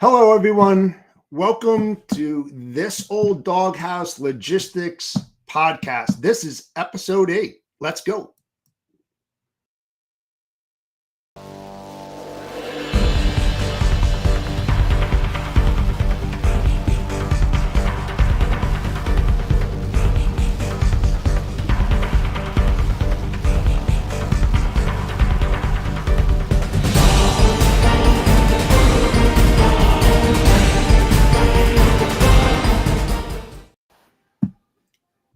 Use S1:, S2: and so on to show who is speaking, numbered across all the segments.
S1: Hello, everyone. Welcome to This Old Doghouse Logistics podcast. This is episode 8. Let's go.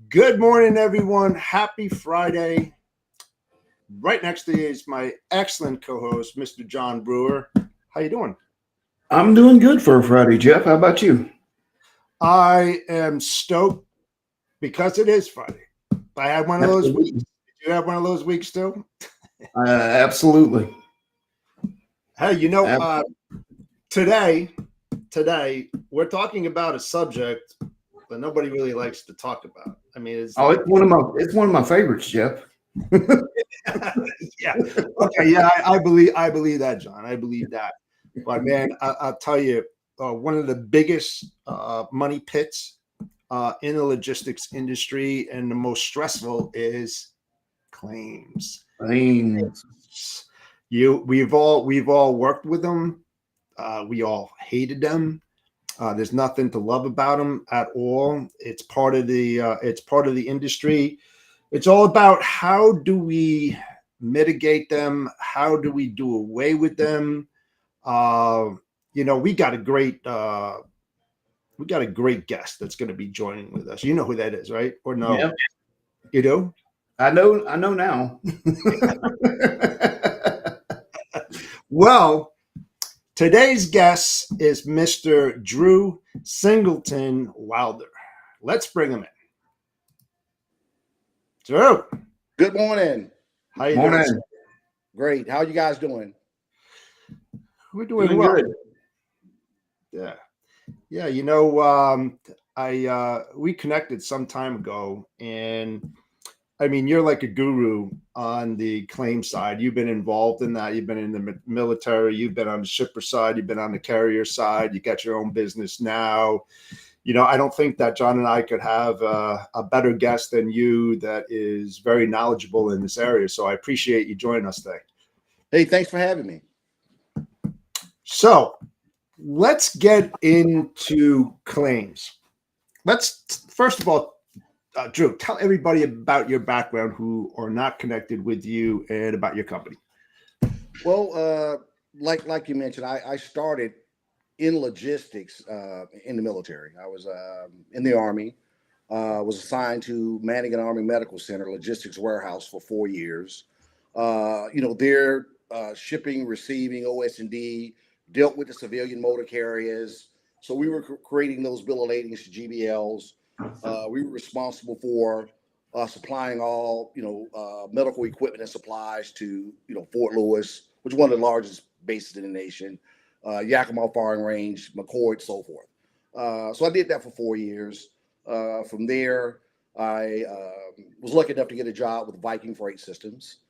S1: Good morning, everyone. Happy Friday. Right next to you is my excellent co-host, Mr. John Brewer. How you doing?
S2: I'm doing good for a Friday, Jeff. How about you?
S1: I am stoked because it is Friday. I had one of those weeks. Did you have one of those weeks too?
S2: Absolutely.
S1: Hey, today we're talking about a subject that nobody really likes to talk about. I mean,
S2: it's one of my favorites, Jeff.
S1: Yeah. Okay. Yeah, I believe that, John. I believe that. But man, I'll tell you, one of the biggest money pits in the logistics industry and the most stressful is claims. We've all worked with them. We all hated them. There's nothing to love about them at all. It's part of the industry. It's all about how do we mitigate them? How do we do away with them? We got a great guest that's going to be joining with us. You know who that is, right? Or no?
S2: Yeah.
S1: You do?
S2: I know now.
S1: Well, today's guest is Mr. Drew Singleton Wilder. Let's bring him in. Drew.
S3: Good morning.
S1: How you doing?
S3: Great. How are you guys doing?
S1: We're doing well.
S2: Good.
S1: Yeah. We connected some time ago, and I mean, you're like a guru on the claim side. You've been involved in that. You've been in the military. You've been on the shipper side. You've been on the carrier side. You got your own business now. I don't think that John and I could have a better guest than you that is very knowledgeable in this area. So I appreciate you joining us today.
S3: Hey, thanks for having me.
S1: So let's get into claims. First of all, Drew, tell everybody about your background who are not connected with you and about your company.
S3: Well, like you mentioned, I started in logistics in the military. I was in the Army, was assigned to manning an Army Medical Center logistics warehouse for 4 years. There shipping, receiving, OS&D, dealt with the civilian motor carriers. So we were creating those bill of ladings to GBLs. We were responsible for supplying all, medical equipment and supplies to, Fort Lewis, which is one of the largest bases in the nation, Yakima Firing Range, McCoy, so forth. So I did that for 4 years. From there, I was lucky enough to get a job with Viking Freight Systems,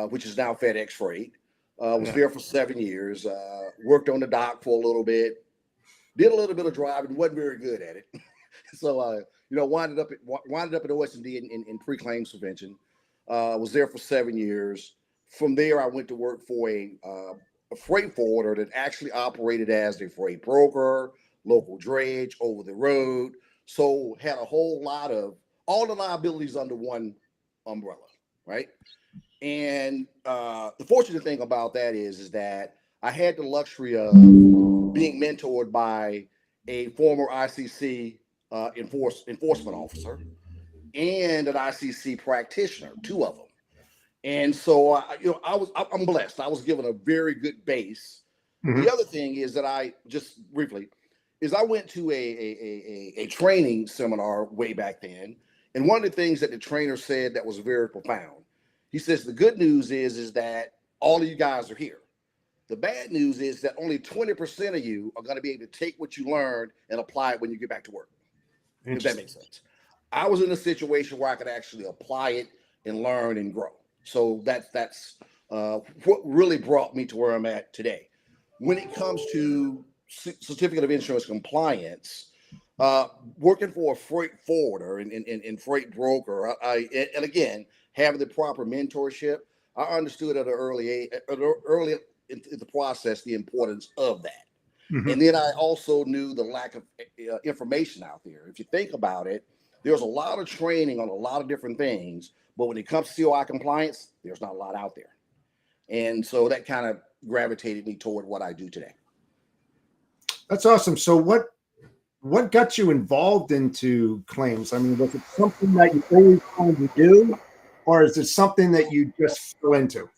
S3: which is now FedEx Freight. Was there for 7 years. Worked on the dock for a little bit. Did a little bit of driving. Wasn't very good at it. So, winded up at OS&D in pre-claims prevention. Was there for 7 years. From there, I went to work for a freight forwarder that actually operated as a freight broker, local dredge, over the road. So had a whole lot of all the liabilities under one umbrella, right? And the fortunate thing about that is that I had the luxury of being mentored by a former ICC enforcement officer and an ICC practitioner, 2 of them. And so, I'm blessed. I was given a very good base. Mm-hmm. The other thing is that I went to a training seminar way back then. And one of the things that the trainer said that was very profound, he says, the good news is that all of you guys are here. The bad news is that only 20% of you are going to be able to take what you learned and apply it when you get back to work. If that makes sense. I was in a situation where I could actually apply it and learn and grow. So that's what really brought me to where I'm at today. When it comes to certificate of insurance compliance, working for a freight forwarder and freight broker, and again, having the proper mentorship, I understood at an early in the process the importance of that.
S1: Mhm.
S3: And then I also knew the lack of information out there. If you think about it, there's a lot of training on a lot of different things, but when it comes to COI compliance, there's not a lot out there. And so that kind of gravitated me toward what I do today.
S1: That's awesome. So what got you involved into claims? I mean, was it something that you always wanted to do, or is it something that you just fell into?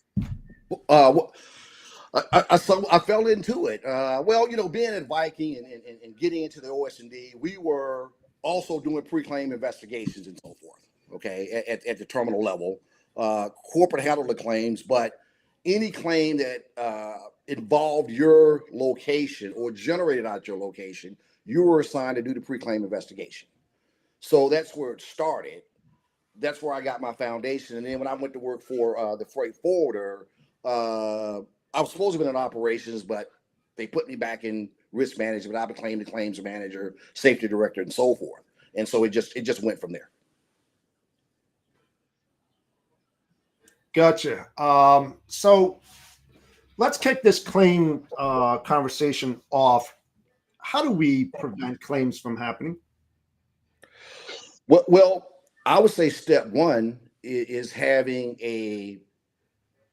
S3: I fell into it. Well, being at Viking and getting into the OS&D, we were also doing pre-claim investigations and so forth. Okay, at the terminal level, corporate handled the claims, but any claim that involved your location or generated out your location, you were assigned to do the pre-claim investigation. So that's where it started. That's where I got my foundation. And then when I went to work for the freight forwarder, I was supposed to be in operations, but they put me back in risk management. I became the claims manager, safety director, and so forth. And so it just went from there.
S1: Gotcha. So let's kick this claim conversation off. How do we prevent claims from happening?
S3: Well, I would say step one is having a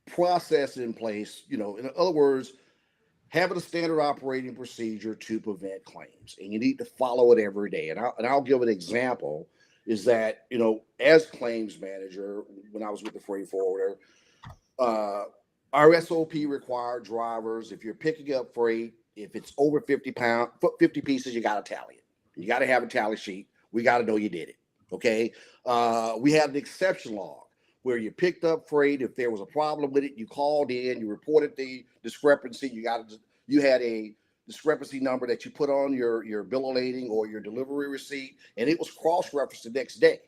S3: process in place. In other words, having a standard operating procedure to prevent claims, and you need to follow it every day. And I'll give an example. Is that as claims manager, when I was with the freight forwarder, our SOP required drivers, if you're picking up freight, if it's over 50 pieces, you got to tally it. You got to have a tally sheet. We got to know you did it. Okay. We had an exception log where you picked up freight. If there was a problem with it, you called in, you reported the discrepancy. You had a discrepancy number that you put on your bill of lading or your delivery receipt, and it was cross-referenced the next day.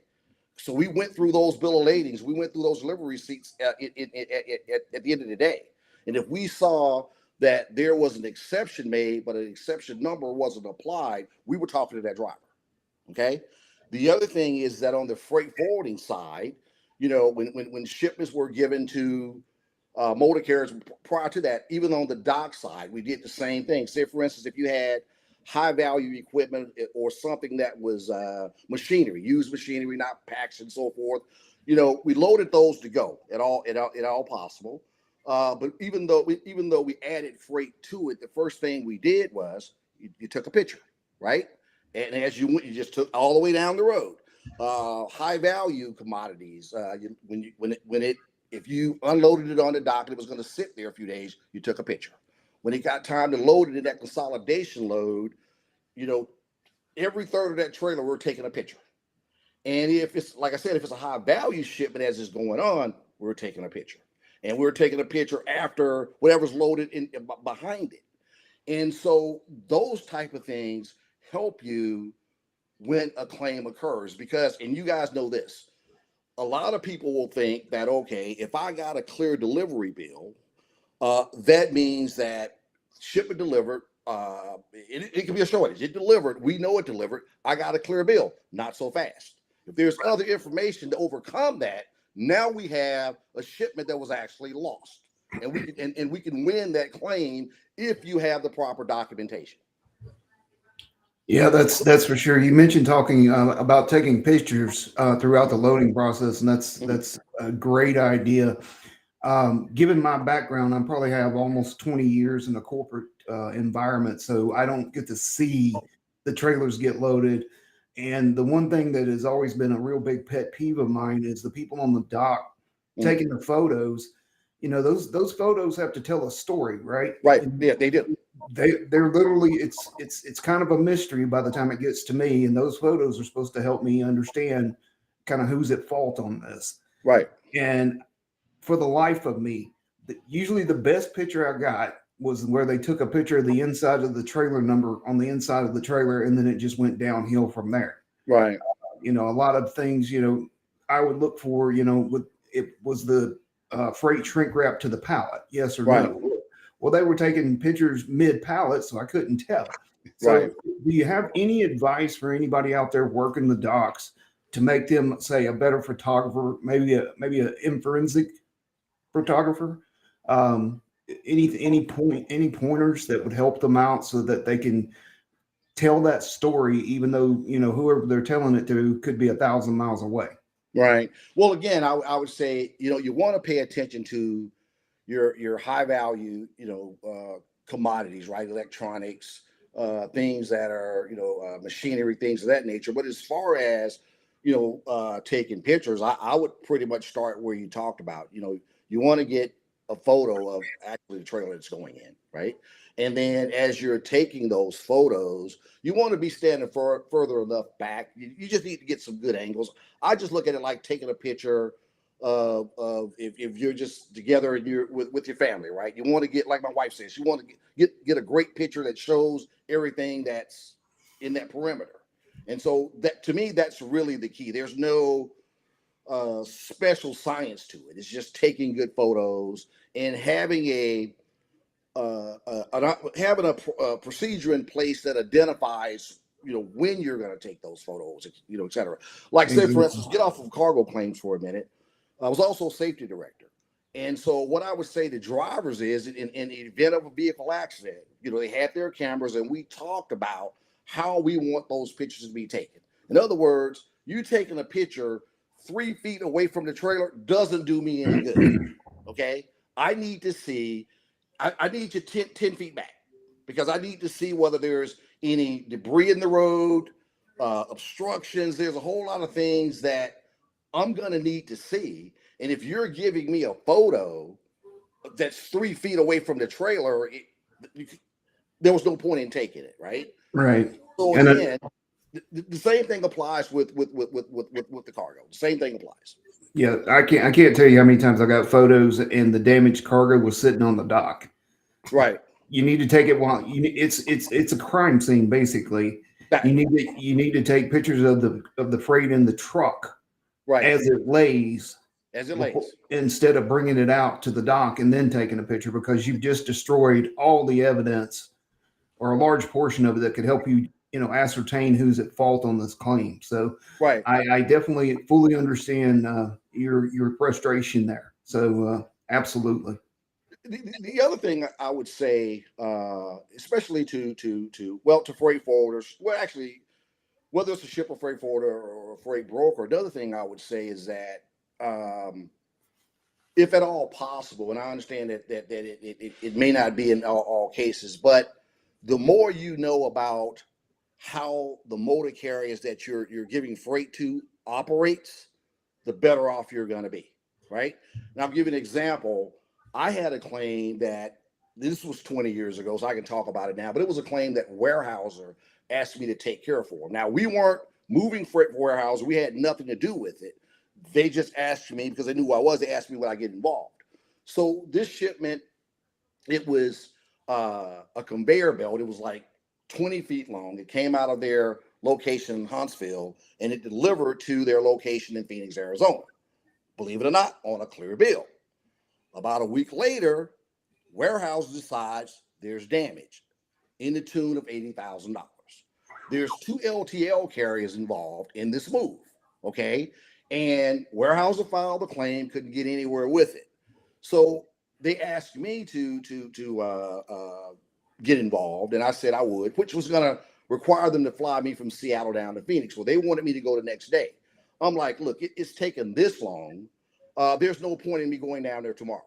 S3: So we went through those bill of ladings, we went through those delivery receipts at the end of the day. And if we saw that there was an exception made, but an exception number wasn't applied, we were talking to that driver. Okay. The other thing is that on the freight forwarding side, when shipments were given to motor carriers prior to that, even on the dock side, we did the same thing. Say, for instance, if you had high value equipment or something that was machinery, used machinery, not packs and so forth, we loaded those to go at all possible. But even though we added freight to it, the first thing we did was you took a picture, right? And as you went, you just took all the way down the road. High value commodities, if you unloaded it on the dock and it was going to sit there a few days, you took a picture. When it got time to load it in that consolidation load, every third of that trailer, we're taking a picture. And if it's, like I said, if it's a high value shipment as is going on, we're taking a picture. And we're taking a picture after whatever's loaded in behind it. And so those type of things help you when a claim occurs, because, and you guys know this, a lot of people will think that, okay, if I got a clear delivery bill, that means that shipment delivered, it can be a shortage. It delivered. We know it delivered. I got a clear bill. Not so fast. If there's other information to overcome that, now we have a shipment that was actually lost, and we can win that claim if you have the proper documentation.
S2: Yeah, that's for sure. You mentioned talking about taking pictures throughout the loading process, and that's a great idea. Given my background, I probably have almost 20 years in a corporate environment, so I don't get to see the trailers get loaded. And the one thing that has always been a real big pet peeve of mine is the people on the dock taking the photos. Those photos have to tell a story, right?
S3: Right. Yeah, they do.
S2: They're literally, it's kind of a mystery by the time it gets to me, and those photos are supposed to help me understand kind of who's at fault on this.
S3: Right.
S2: And for the life of me, usually the best picture I got was where they took a picture of the inside of the trailer number on the inside of the trailer, and then it just went downhill from there.
S3: Right.
S2: A lot of things, I would look for, it was the freight shrink wrap to the pallet, yes or no. Well, they were taking pictures mid-pallet, so I couldn't tell. So
S3: Right.
S2: do you have any advice for anybody out there working the docks to make them, say, a better photographer, maybe a forensic photographer? Any pointers that would help them out so that they can tell that story, even though, you know, whoever they're telling it to could be 1,000 miles away?
S3: Right. Well, again, I would say, you know, you want to pay attention to your high value, you know, commodities, right? Electronics, things that are, you know, machinery, things of that nature. But as far as, you know, taking pictures, I would pretty much start where you talked about. You know, you want to get a photo of actually the trailer that's going in, right? And then as you're taking those photos, you want to be standing further enough back. You just need to get some good angles. I just look at it like taking a picture of if you're just together and you're with your family, right? You want to get, like my wife says, you want to get a great picture that shows everything that's in that perimeter. And so that, to me, that's really the key. There's no special science to it. It's just taking good photos and having having a procedure in place that identifies, you know, when you're going to take those photos, you know, et cetera. Like, say, for instance, get off of cargo claims for a minute. I was also a safety director. And so what I would say to drivers is, in the event of a vehicle accident, you know, they had their cameras and we talked about how we want those pictures to be taken. In other words, you taking a picture 3 feet away from the trailer doesn't do me any good. Okay. I need to see, I need you 10 feet back, because I need to see whether there's any debris in the road, obstructions. There's a whole lot of things that I'm going to need to see. And if you're giving me a photo that's 3 feet away from the trailer, there was no point in taking it, right?
S2: Right.
S3: So
S2: And
S3: again, the same thing applies with the cargo. The same thing applies.
S2: yeah, I can't tell you how many times I got photos and the damaged cargo was sitting on the dock.
S3: Right.
S2: You need to take it while it's a crime scene basically.
S3: Right.
S2: You need to take pictures of the freight in the truck
S3: Right.
S2: as it lays,
S3: lays,
S2: instead of bringing it out to the dock and then taking a picture, because you've just destroyed all the evidence or a large portion of it that could help you, you know, ascertain who's at fault on this claim. So
S3: right.
S2: I definitely fully understand your frustration there. So absolutely.
S3: The other thing I would say, especially to freight forwarders, well, actually, whether it's a shipper, freight forwarder, or a freight broker, another thing I would say is that, if at all possible, and I understand that it may not be in all cases, but the more you know about how the motor carriers that you're giving freight to operates, the better off you're going to be, right? And I'll give you an example. I had a claim that, this was 20 years ago, so I can talk about it now, but it was a claim that Weyerhaeuser asked me to take care for him. Now, we weren't moving freight for Weyerhaeuser. We had nothing to do with it. They just asked me, because they knew who I was, they asked me would I get involved. So this shipment, it was a conveyor belt. It was like 20 feet long. It came out of their location in Huntsville, and it delivered to their location in Phoenix, Arizona. Believe it or not, on a clear bill. About a week later, Weyerhaeuser decides there's damage in the tune of $80,000. There's 2 LTL carriers involved in this move, okay? And Weyerhaeuser filed the claim, couldn't get anywhere with it. So they asked me to get involved, and I said I would, which was going to require them to fly me from Seattle down to Phoenix. Well, they wanted me to go the next day. I'm like, look, it's taken this long. There's no point in me going down there tomorrow.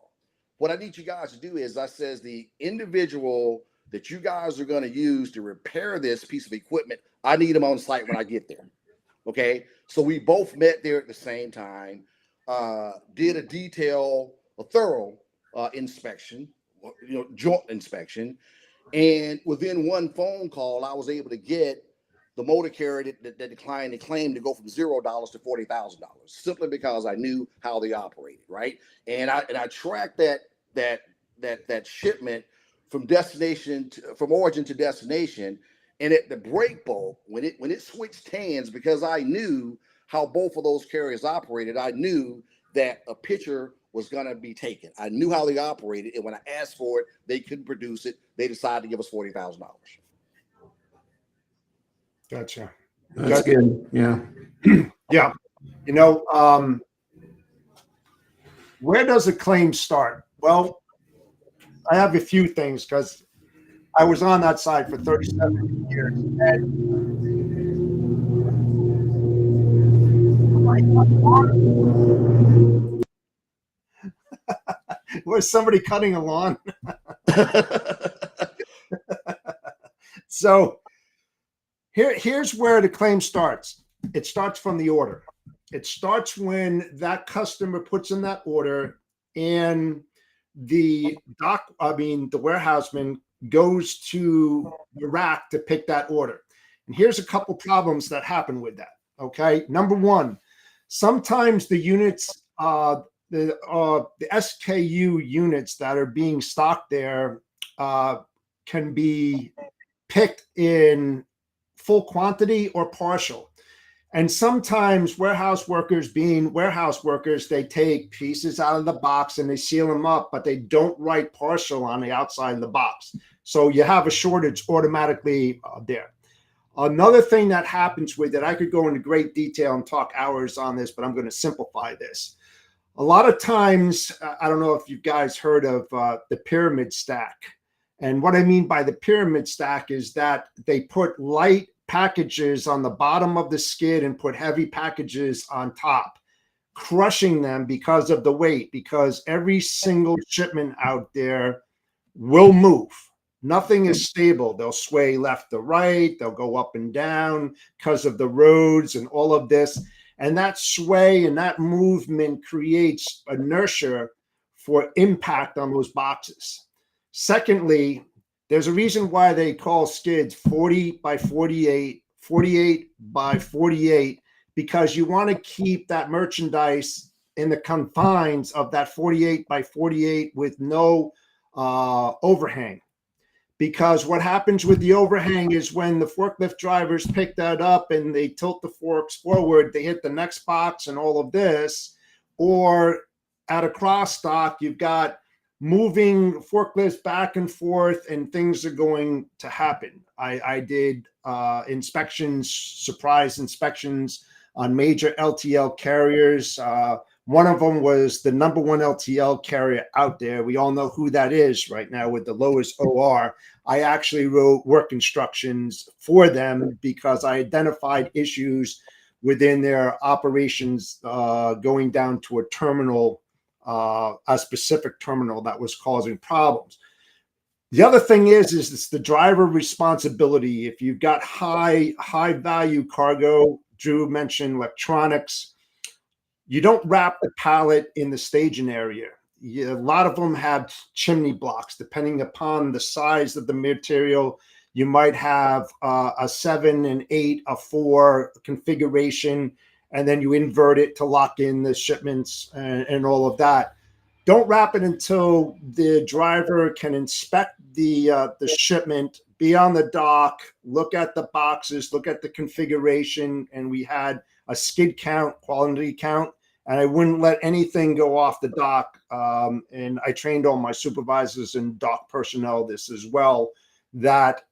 S3: What I need you guys to do is, I says, the individual that you guys are going to use to repair this piece of equipment, I need them on site when I get there. Okay. So we both met there at the same time, did a thorough inspection, you know, joint inspection. And within one phone call, I was able to get the motor carrier that declined the claim to go from $0 to $40,000, simply because I knew how they operated, right? And I tracked that shipment from from origin to destination. And at the break bulk, when it switched hands, because I knew how both of those carriers operated, I knew that a picture was going to be taken. I knew how they operated, and when I asked for it, they couldn't produce it. They decided to give us $40,000.
S1: Gotcha.
S2: That's good. Yeah.
S1: Yeah. Where does a claim start? Well, I have a few things because I was on that side for 37 years. Was somebody cutting a lawn? So here's where the claim starts. It starts from the order. It starts when that customer puts in that order and the warehouseman goes to the rack to pick that order. And here's a couple problems that happen with that. Okay. Number one, sometimes the units, the SKU units that are being stocked there can be picked in full quantity or partial. And sometimes warehouse workers, being warehouse workers, they take pieces out of the box and they seal them up, but they don't write partial on the outside of the box. So you have a shortage automatically there. Another thing that happens with it, I could go into great detail and talk hours on this, but I'm going to simplify this. A lot of times, I don't know if you guys heard of the pyramid stack. And what I mean by the pyramid stack is that they put light packages on the bottom of the skid and put heavy packages on top, crushing them because of the weight, because every single shipment out there will move. Nothing is stable. They'll sway left to right. They'll go up and down because of the roads and all of this. And that sway and that movement creates inertia for impact on those boxes. Secondly, there's a reason why they call skids 40 by 48, 48 by 48, because you want to keep that merchandise in the confines of that 48 by 48 with no overhang. Because what happens with the overhang is when the forklift drivers pick that up and they tilt the forks forward, they hit the next box and all of this. Or at a cross stock, you've got moving forklifts back and forth and things are going to happen. I did inspections, surprise inspections on major LTL carriers. One of them was the number one LTL carrier out there. We all know who that is right now with the lowest OR. I actually wrote work instructions for them because I identified issues within their operations going down to a terminal, a specific terminal that was causing problems. The other thing is it's the driver responsibility. If you've got high value cargo, Drew mentioned electronics, you don't wrap the pallet in the staging area. A lot of them have chimney blocks, depending upon the size of the material. You might have a 7 and 8, a 4 configuration, and then you invert it to lock in the shipments and all of that. Don't wrap it until the driver can inspect the shipment, be on the dock, look at the boxes, look at the configuration, and we had a skid count, quality count, and I wouldn't let anything go off the dock. And I trained all my supervisors and dock personnel this as well, that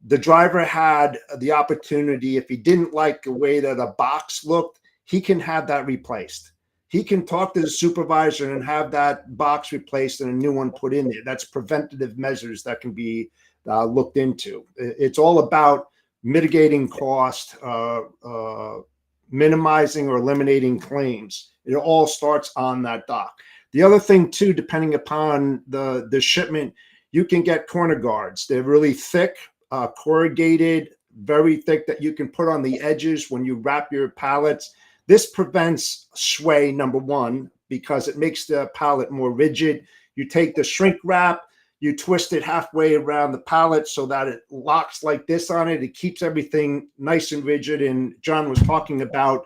S1: the driver had the opportunity, if he didn't like the way that a box looked, he can have that replaced. He can talk to the supervisor and have that box replaced and a new one put in there. That's preventative measures that can be looked into. It's all about mitigating cost, minimizing or eliminating claims. It all starts on that dock. The other thing too, depending upon the shipment, you can get corner guards. They're really thick, corrugated, very thick, that you can put on the edges when you wrap your pallets. This prevents sway, number one, because it makes the pallet more rigid. You take the shrink wrap, you twist it halfway around the pallet so that it locks like this on it. It keeps everything nice and rigid. And John was talking about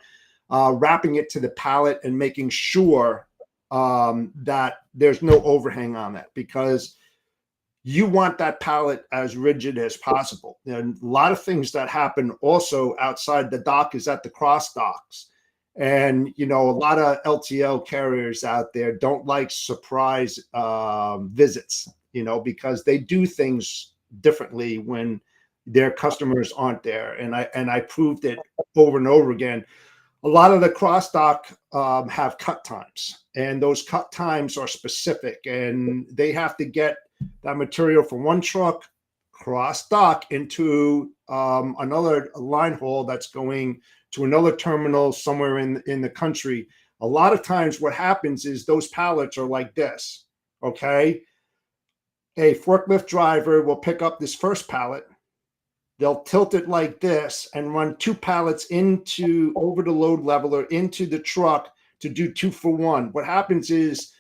S1: wrapping it to the pallet and making sure that there's no overhang on that, because you want that pallet as rigid as possible. And a lot of things that happen also outside the dock is at the cross docks. And, you know, a lot of LTL carriers out there don't like surprise visits, you know, because they do things differently when their customers aren't there. And I proved it over and over again. A lot of the cross dock have cut times, and those cut times are specific, and they have to get that material from one truck cross dock into another line haul that's going to another terminal somewhere in the country. A lot of times what happens is those pallets are like this, okay? A forklift driver will pick up this first pallet, they'll tilt it like this and run 2 pallets into over the load leveler into the truck to do 2 for 1. What happens is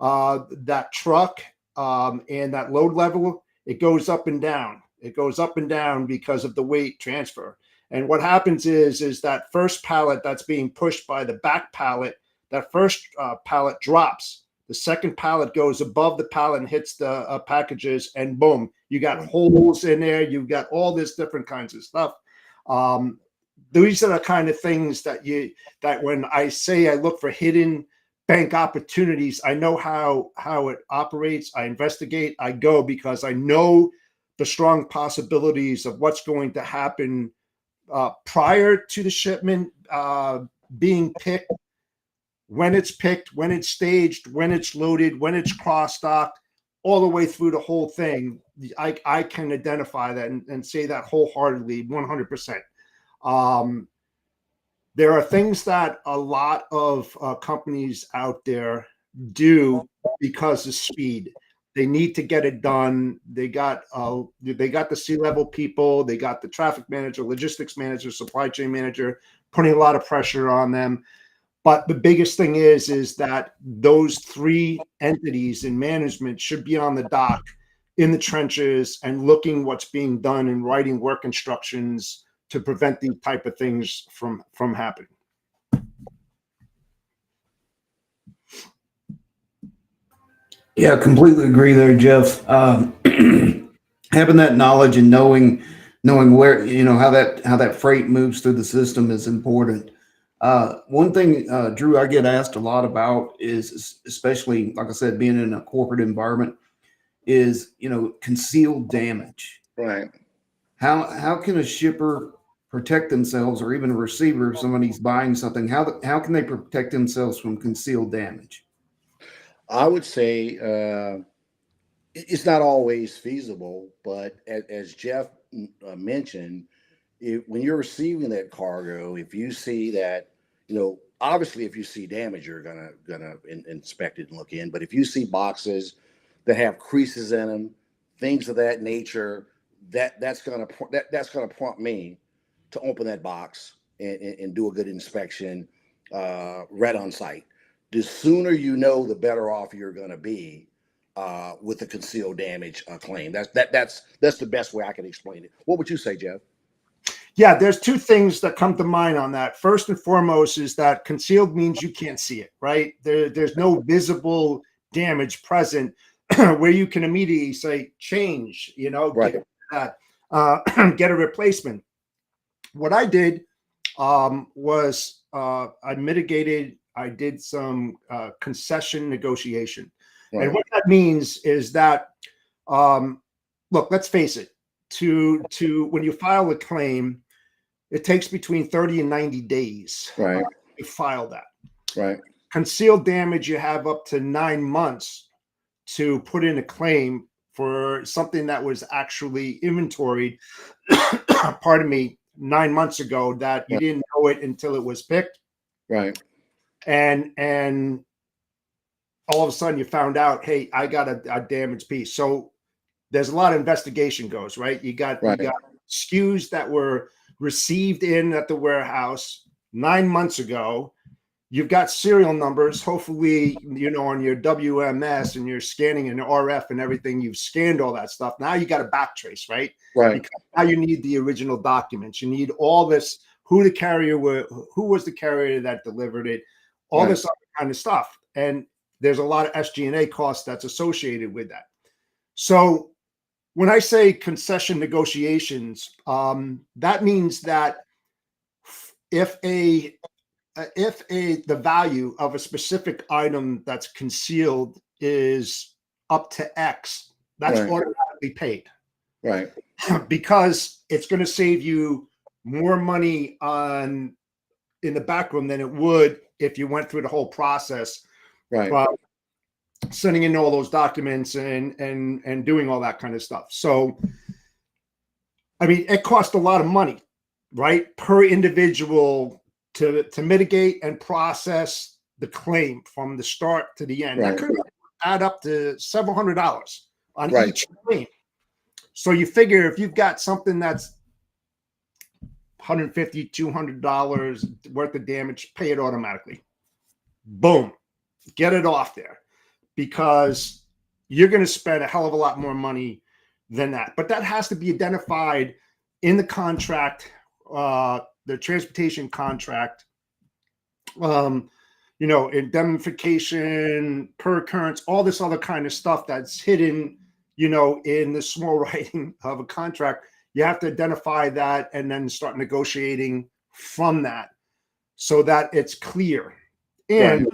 S1: that truck and that load leveler, it goes up and down. It goes up and down because of the weight transfer. And what happens is that first pallet that's being pushed by the back pallet, that first pallet drops. The second pallet goes above the pallet and hits the packages, and boom, you got holes in there. You've got all this different kinds of stuff. These are the kind of things that when I say I look for hidden bank opportunities, I know how it operates. I investigate. I go because I know the strong possibilities of what's going to happen prior to the shipment being picked, when it's picked, when it's staged, when it's loaded, when it's cross-docked, all the way through the whole thing. I can identify that and say that wholeheartedly, 100%. There are things that a lot of companies out there do because of speed. They need to get it done. They got the C-level people, they got the traffic manager, logistics manager, supply chain manager, putting a lot of pressure on them. But the biggest thing is that those 3 entities in management should be on the dock, in the trenches, and looking what's being done and writing work instructions to prevent these type of things from happening.
S2: Yeah, completely agree there, Jeff. Having that knowledge and knowing where, you know, how that freight moves through the system is important. One thing, Drew, I get asked a lot about is, especially, like I said, being in a corporate environment, is, you know, concealed damage.
S3: Right.
S2: How can a shipper protect themselves, or even a receiver, if somebody's buying something? How can they protect themselves from concealed damage?
S3: I would say it's not always feasible, but as Jeff mentioned, when you're receiving that cargo, if you see that, you know, obviously if you see damage, you're gonna inspect it and look in. But if you see boxes that have creases in them, things of that nature, that's gonna prompt me to open that box and do a good inspection right on site. The sooner you know, the better off you're going to be with the concealed damage claim. That's the best way I can explain it. What would you say, Jeff?
S1: Yeah, there's 2 things that come to mind on that. First and foremost is that concealed means you can't see it, right? There's no visible damage present where you can immediately say change, you know,
S3: Right.
S1: Get a replacement. What I did was I mitigated. I did some concession negotiation.
S3: Right.
S1: And what that means is that, look, let's face it, to when you file a claim, it takes between 30 and 90 days
S3: Right.
S1: to file that.
S3: Right.
S1: Concealed damage, you have up to 9 months to put in a claim for something that was actually inventoried, pardon me, 9 months ago that you didn't know it until it was picked.
S3: Right.
S1: And all of a sudden you found out, hey, I got a damaged piece. So there's a lot of investigation goes, right? You got SKUs that were received in at the warehouse 9 months ago. You've got serial numbers. Hopefully, you know, on your WMS and you're scanning an RF and everything, you've scanned all that stuff. Now you got to backtrace, right?
S3: Right.
S1: Because now you need the original documents. You need all this, who was the carrier that delivered it, all this other kind of stuff. And there's a lot of SG&A costs that's associated with that. So when I say concession negotiations, that means that if a the value of a specific item that's concealed is up to X, that's
S3: Right.
S1: automatically paid.
S3: Right.
S1: Because it's going to save you more money in the back room than it would if you went through the whole process,
S3: Right.
S1: sending in all those documents and doing all that kind of stuff. So, I mean, it costs a lot of money, right, per individual to mitigate and process the claim from the start to the end.
S3: Right.
S1: That could add up to several $100s on
S3: Right.
S1: each claim. So you figure if you've got something that's $150, $200 worth of damage, pay it automatically. Boom, get it off there, because you're going to spend a hell of a lot more money than that. But that has to be identified in the contract, the transportation contract, indemnification, per occurrence, all this other kind of stuff that's hidden, in the small writing of a contract. You have to identify that and then start negotiating from that so that it's clear. And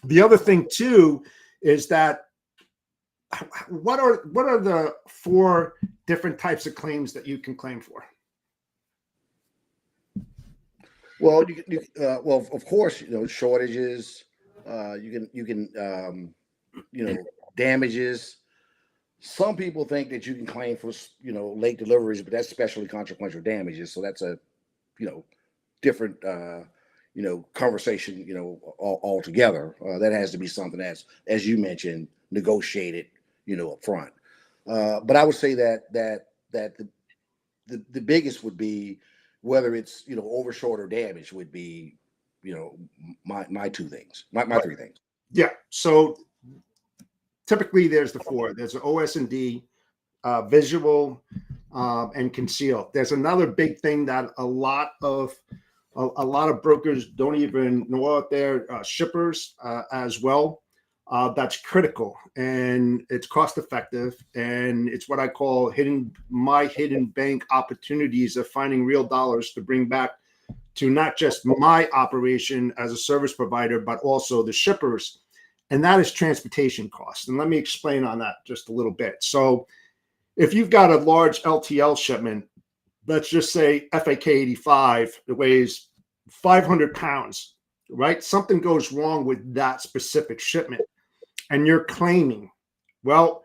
S1: the other thing too is that what are the 4 different types of claims that you can claim for?
S3: Well, well, of course, shortages. You can damages. Some people think that you can claim for late deliveries, but that's specially consequential damages. So that's a different conversation altogether. That has to be something that's, as you mentioned, negotiated up front. But I would say that the biggest would be whether it's overshort or damage would be my 2 things, my 3 things.
S1: Yeah. So typically there's the 4. There's an OS&D, visual, and conceal. There's another big thing that a lot of brokers don't even know out there, shippers as well. That's critical, and it's cost effective, and it's what I call hidden bank opportunities of finding real dollars to bring back to not just my operation as a service provider, but also the shippers. And that is transportation costs. And let me explain on that just a little bit. So if you've got a large LTL shipment, let's just say FAK 85, it weighs 500 pounds, right? Something goes wrong with that specific shipment and you're claiming, well,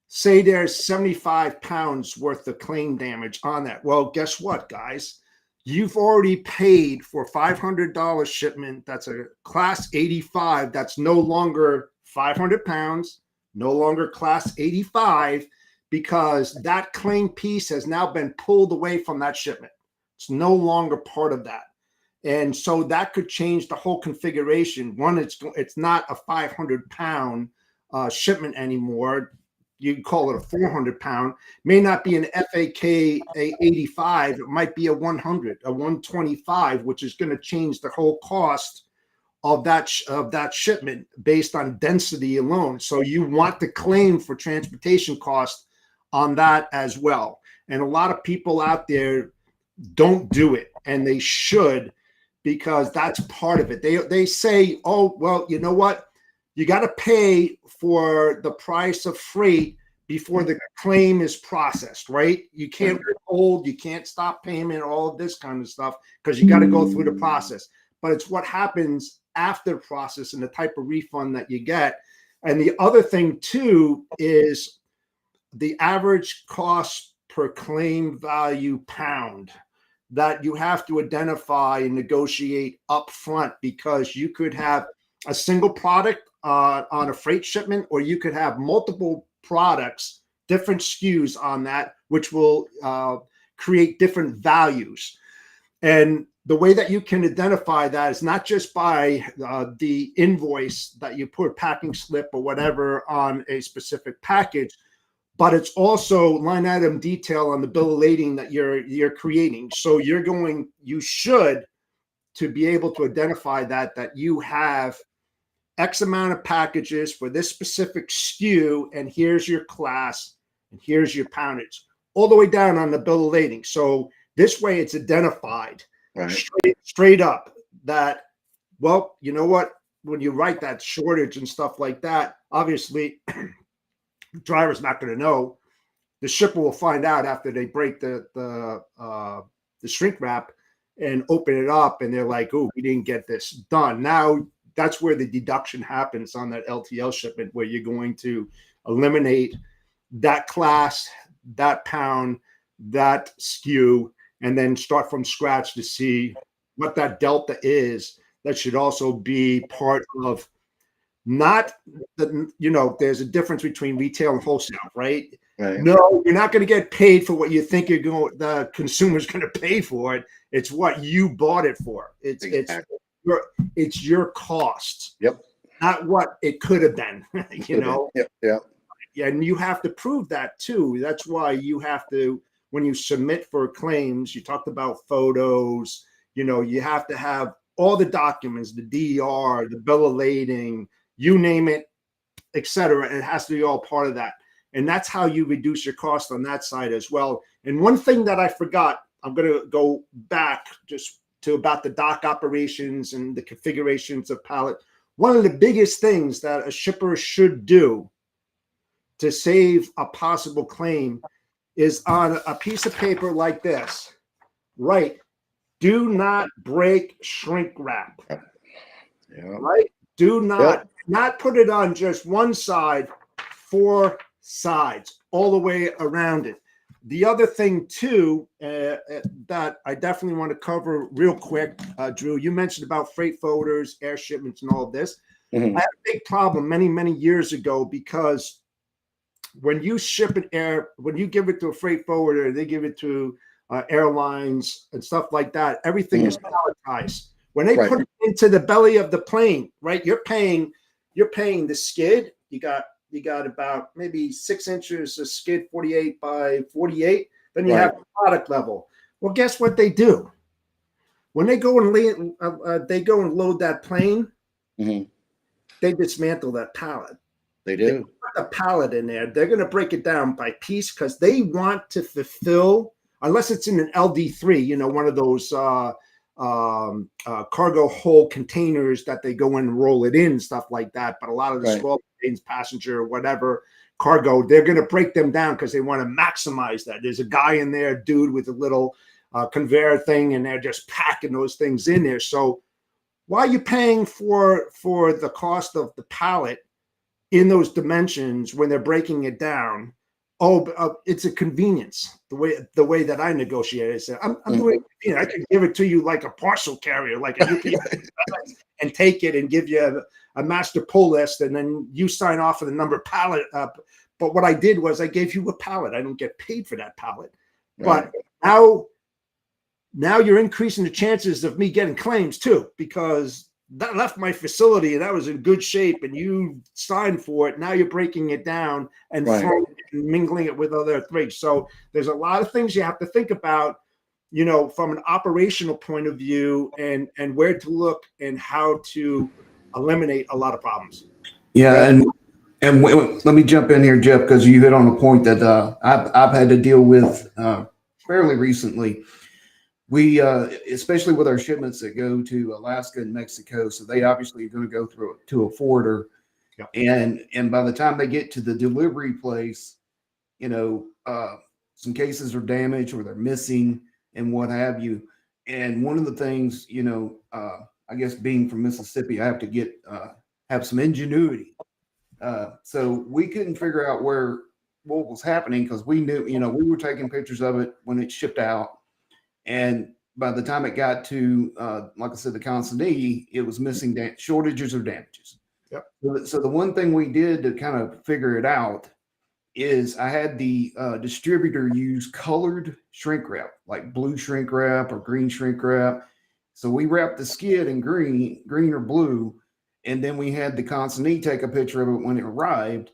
S1: say there's 75 pounds worth of claim damage on that. Well, guess what, guys? You've already paid for $500 shipment. That's a class 85. That's no longer 500 pounds, no longer class 85, because that claim piece has now been pulled away from that shipment. It's no longer part of that. And so that could change the whole configuration. One, it's not a 500-pound shipment anymore. You can call it a 400-pound. May not be an FAK 85. It might be a 100, a 125, which is going to change the whole cost of that shipment based on density alone. So you want to claim for transportation cost on that as well. And a lot of people out there don't do it, and they should, because that's part of it. They say, oh, well, you know what? You got to pay for the price of freight before the claim is processed, right? You can't hold, you can't stop payment, all of this kind of stuff, because you got to go through the process. But it's what happens after the process and the type of refund that you get. And the other thing too is the average cost per claim value pound that you have to identify and negotiate up front, because you could have a single product on a freight shipment, or you could have multiple products, different SKUs on that, which will create different values. And the way that you can identify that is not just by the invoice that you put, packing slip or whatever on a specific package, but it's also line item detail on the bill of lading that you're creating. So you should, to be able to identify that you have X amount of packages for this specific SKU, and here's your class, and here's your poundage, all the way down on the bill of lading. So this way it's identified straight up that Well, you know what? When you write that shortage and stuff like that, obviously the driver's not going to know. The shipper will find out after they break the shrink wrap and open it up, and they're like, "Oh, we didn't get this done." Now that's where the deduction happens on that LTL shipment, where you're going to eliminate that class, that pound, that SKU, and then start from scratch to see what that delta is. That should also be part of, not the, there's a difference between retail and wholesale, right?
S3: Right.
S1: No, you're not going to get paid for what you think the consumer's going to pay for it. It's what you bought it for.
S3: Exactly.
S1: It's your cost.
S3: Yep.
S1: Not what it could have been,
S3: Yep. Yep.
S1: Yeah, and you have to prove that too. That's why you have to, when you submit for claims, you talked about photos, you have to have all the documents, the DER, the bill of lading, you name it, etc. It has to be all part of that. And that's how you reduce your cost on that side as well. And one thing that I forgot, I'm going to go back just to about the dock operations and the configurations of pallet. One of the biggest things that a shipper should do to save a possible claim is on a piece of paper like this, right? Do not break shrink wrap.
S3: Yeah.
S1: Right? Do not put it on just one side, 4 sides, all the way around it. The other thing too, that I definitely want to cover real quick, Drew, you mentioned about freight forwarders, air shipments, and all of this.
S3: Mm-hmm.
S1: I had a big problem many years ago, because when you ship when you give it to a freight forwarder, they give it to airlines and stuff like that, everything is palletized. When they put it into the belly of the plane, right, you're paying the skid. You got about maybe 6 inches of skid, 48 by 48. Then you have the product level. Well, guess what they do? When they go and load that plane, they dismantle that pallet.
S3: They do.
S1: They put a pallet in there. They're going to break it down by piece, because they want to fulfill, unless it's in an LD3, one of those cargo hold containers that they go in and roll it in, stuff like that. But a lot of the small planes, passenger, whatever cargo, they're going to break them down because they want to maximize that. There's a guy in there, dude, with a little conveyor thing, and they're just packing those things in there. So why are you paying for the cost of the pallet in those dimensions when they're breaking it down? It's a convenience. The way that I negotiate it, I'm doing it. I could give it to you like a parcel carrier, like a UPS, and take it and give you a master pull list, and then you sign off on the number pallet up. But what I did was I gave you a pallet. I don't get paid for that pallet. But now you're increasing the chances of me getting claims too, because that left my facility and that was in good shape, and you signed for it. Now you're breaking it down and throwing it and mingling it with other things. So there's a lot of things you have to think about, from an operational point of view, and where to look and how to eliminate a lot of problems.
S2: Yeah, and let me jump in here, Jeff, because you hit on a point that I've had to deal with fairly recently. We, especially with our shipments that go to Alaska and Mexico, so they obviously are going to go through to a forwarder, and by the time they get to the delivery place, some cases are damaged or they're missing and what have you. And one of the things, I guess being from Mississippi, I have to have some ingenuity. So we couldn't figure out what was happening, because we knew, we were taking pictures of it when it shipped out. And by the time it got to, like I said, the consignee, it was missing shortages or damages.
S1: Yep.
S2: So the one thing we did to kind of figure it out is I had the distributor use colored shrink wrap, like blue shrink wrap or green shrink wrap. So we wrapped the skid in green or blue, and then we had the consignee take a picture of it when it arrived,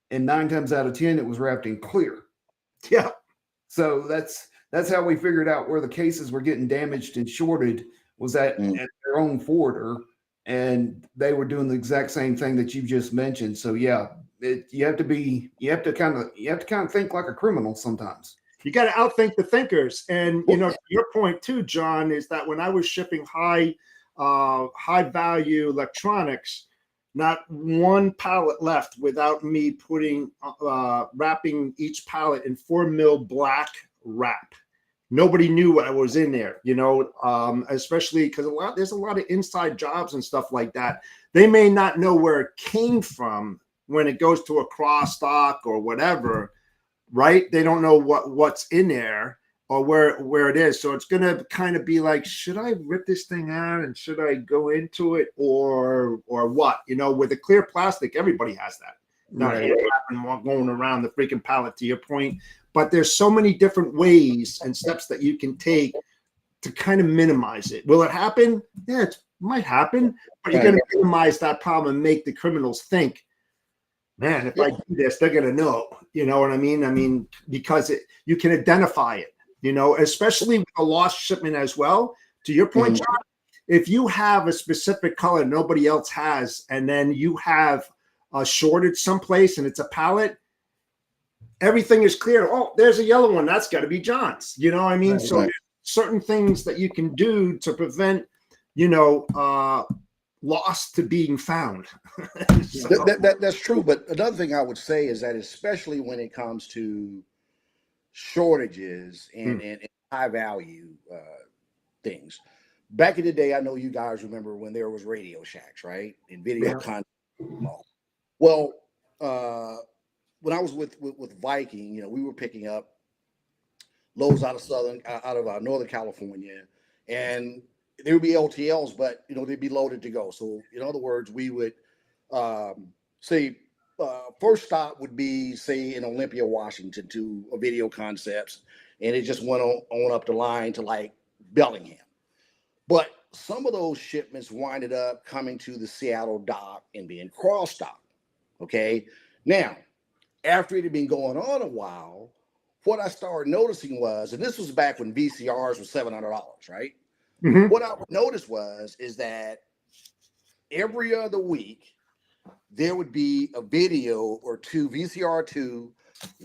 S2: and 9 times out of 10, it was wrapped in clear.
S1: Yeah.
S2: So that's how we figured out where the cases were getting damaged and shorted, was at their own forwarder, and they were doing the exact same thing that you just mentioned. So yeah, you have to kind of think like a criminal sometimes.
S1: You got to outthink the thinkers. And to your point too, John, is that when I was shipping high high value electronics, not one pallet left without me putting wrapping each pallet in 4 mil black wrap. Nobody knew what was in there, especially because there's a lot of inside jobs and stuff like that. They may not know where it came from when it goes to a cross stock or whatever, right? They don't know what's in there or where it is. So it's going to kind of be like, should I rip this thing out and should I go into it or what? With a clear plastic, everybody has that. Not going around the freaking pallet, to your point. But there's so many different ways and steps that you can take to kind of minimize it. Will it happen? Yeah, it might happen, but you're going to minimize that problem and make the criminals think, man, if I do this, they're going to know. You know what I mean? I mean, because you can identify it, especially with a lost shipment as well. To your point, John, if you have a specific color nobody else has, and then you have a shortage someplace and it's a pallet, everything is clear. Oh, there's a yellow one. That's got to be John's. You know what I mean?
S3: Right,
S1: so there's certain things that you can do to prevent, loss to being found. So.
S3: That's true. But another thing I would say is that especially when it comes to shortages and high value things, back in the day, I know you guys remember when there was Radio Shacks, right? And video content. Well, when I was with Viking, we were picking up loads out of Northern California, and there would be LTLs, but they'd be loaded to go. So in other words, we would say first stop would be, say, in Olympia, Washington, to a Video Concepts, and it just went on up the line to like Bellingham. But some of those shipments winded up coming to the Seattle dock and being cross docked. Okay, now, after it had been going on a while, what I started noticing was, and this was back when VCRs were $700, right? Mm-hmm. What I would notice is that every other week there would be a video or two, VCR 2.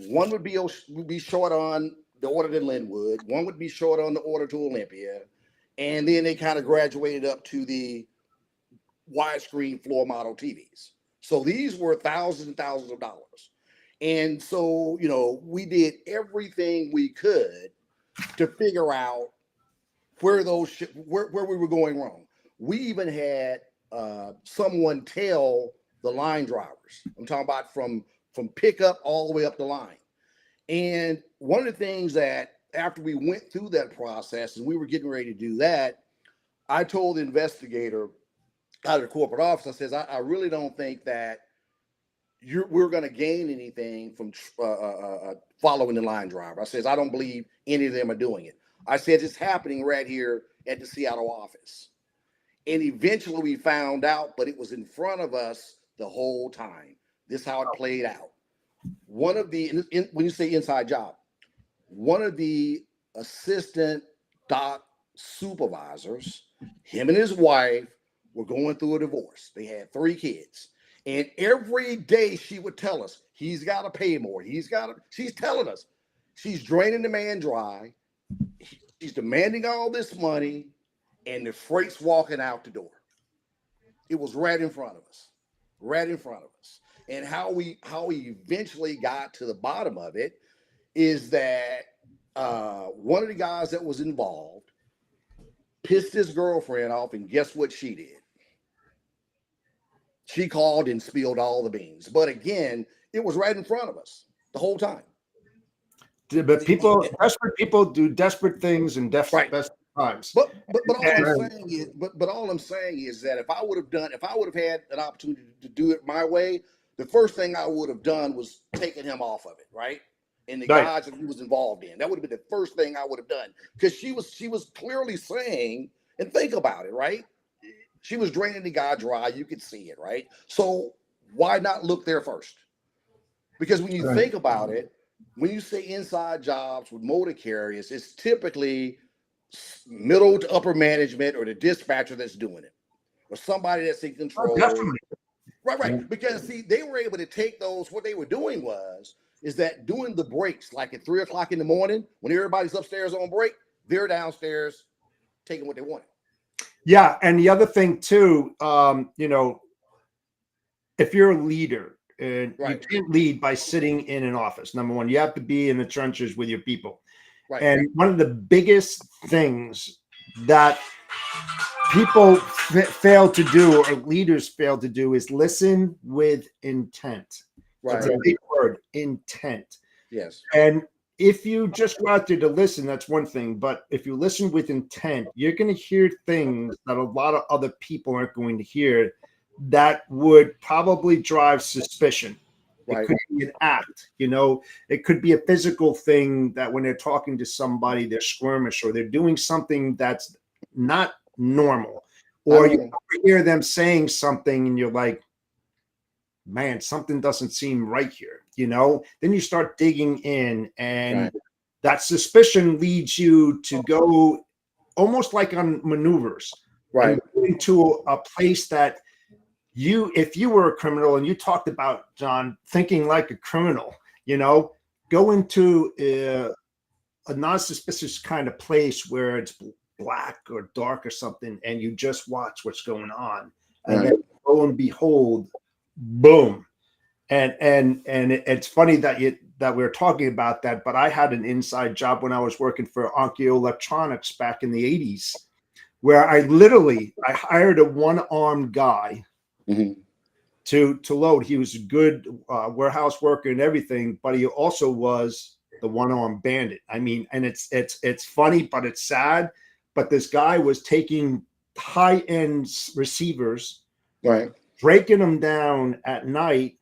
S3: One would be short on the order to Linwood. One would be short on the order to Olympia, and then they kind of graduated up to the widescreen floor model TVs. So these were thousands and thousands of dollars. And so, we did everything we could to figure out where where we were going wrong. We even had someone tell the line drivers. I'm talking about from pickup all the way up the line. And one of the things that after we went through that process and we were getting ready to do that, I told the investigator out of the corporate office, I says, I really don't think that we're going to gain anything from following the line driver. I says, I don't believe any of them are doing it. I said, it's happening right here at the Seattle office. And eventually we found out, but it was in front of us the whole time. This is how it played out. One of the, when you say inside job, one of the assistant dock supervisors, him and his wife were going through a divorce. They had 3 kids. And every day she would tell us, he's got to pay more. She's telling us, she's draining the man dry. She's demanding all this money, and the freight's walking out the door. It was right in front of us. And how we eventually got to the bottom of it is that one of the guys that was involved pissed his girlfriend off, and guess what she did? She called and spilled all the beans. But again, it was right in front of us the whole time.
S1: But desperate people do desperate things in desperate times.
S3: But all I'm saying is that if I would have had an opportunity to do it my way, the first thing I would have done was taken him off of it, right? And the guys that he was involved in. That would have been the first thing I would have done. Because she was clearly saying, and think about it, right? She was draining the guy dry. You could see it, right? So why not look there first? Because when you think about it, when you say inside jobs with motor carriers, it's typically middle to upper management or the dispatcher that's doing it, or somebody that's in control.
S1: Definitely.
S3: Right. Because see, they were able to take those. What they were doing is that doing the breaks, like at 3 o'clock in the morning, when everybody's upstairs on break, they're downstairs taking what they wanted.
S1: Yeah, and the other thing too, if you're a leader, and you
S3: Right.
S1: can't lead by sitting in an office. Number one, you have to be in the trenches with your people.
S3: Right.
S1: And one of the biggest things that people fail to do, or leaders fail to do, is listen with intent. That's
S3: Right.
S1: a big word, intent.
S3: Yes.
S1: And if you just go out there to listen, that's one thing. But if you listen with intent, you're going to hear things that a lot of other people aren't going to hear that would probably drive suspicion. It
S3: Right.
S1: could be an act, it could be a physical thing that when they're talking to somebody, they're squirmish or they're doing something that's not normal.
S3: I
S1: Or you
S3: know.
S1: hear them saying something and you're like, man, something doesn't seem right here, Then you start digging in, and
S3: Right.
S1: that suspicion leads you to go almost like on maneuvers and
S3: Right.
S1: go into a place that if you were a criminal, and you talked about, John, thinking like a criminal, go into a non-suspicious kind of place where it's black or dark or something, and you just watch what's going on. And
S3: Right.
S1: then lo and behold, boom. And it's funny that we're talking about that, but I had an inside job when I was working for Onkyo Electronics back in the 80s, where I hired a one-armed guy
S3: Mm-hmm.
S1: to load. He was a good warehouse worker and everything, but he also was the one-armed bandit. I mean, and it's funny, but it's sad. But this guy was taking high-end receivers,
S3: Right.
S1: breaking them down at night,